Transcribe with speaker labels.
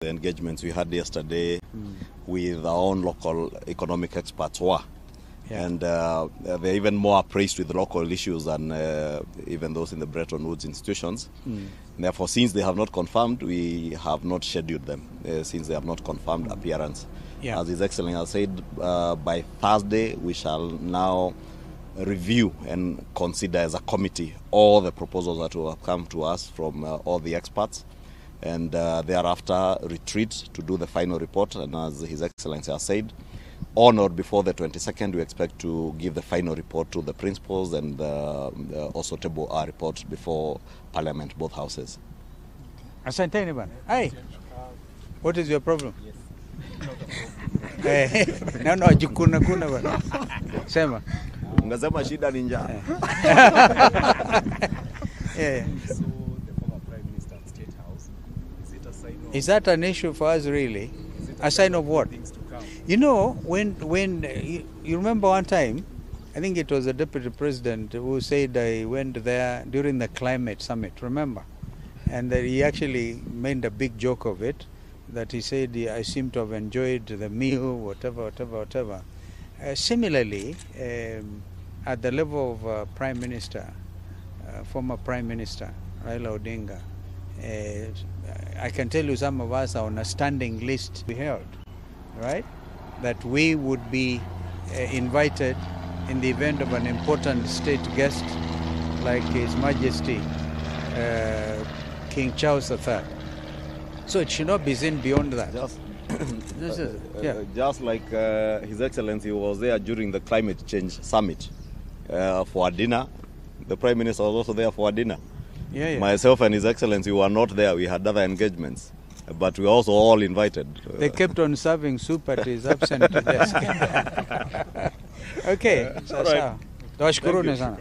Speaker 1: The engagements we had yesterday with our own local economic experts were. Yeah. And they're even more appraised with local issues than even those in the Bretton Woods institutions. Therefore, since they have not confirmed, we have not scheduled them, since they have not confirmed appearance. Yeah. As His Excellency has said, by Thursday, we shall now review and consider as a committee all the proposals that will have come to us from all the experts, and thereafter retreat to do the final report. And as His Excellency has said, on or before the 22nd, we expect to give the final report to the principals and also table our report before Parliament, both houses.
Speaker 2: Asante bana. Hey, what is your problem? No, jikuna kuna bana. Sema.
Speaker 1: Ungasema shida ni njaa.
Speaker 2: Yeah.
Speaker 3: So the former Prime Minister at State House, is it a sign of...
Speaker 2: Is that an issue for us really? A sign of what? You know, when you remember one time, I think it was the Deputy President who said I went there during the climate summit, remember? And that he actually made a big joke of it, that he said I seem to have enjoyed the meal, whatever. Similarly, at the level of Prime Minister, former Prime Minister, Raila Odinga, I can tell you some of us are on a standing list we held, right? That we would be invited in the event of an important state guest like His Majesty King Charles III. So it should not be seen beyond that.
Speaker 1: Just like His Excellency was there during the climate change summit for a dinner, the Prime Minister was also there for a dinner.
Speaker 2: Yeah.
Speaker 1: Myself and His Excellency were not there. We had other engagements, but we also all invited.
Speaker 2: They kept on serving soup at his absent desk. Okay,
Speaker 1: All right.
Speaker 2: Tawashkuruni sana.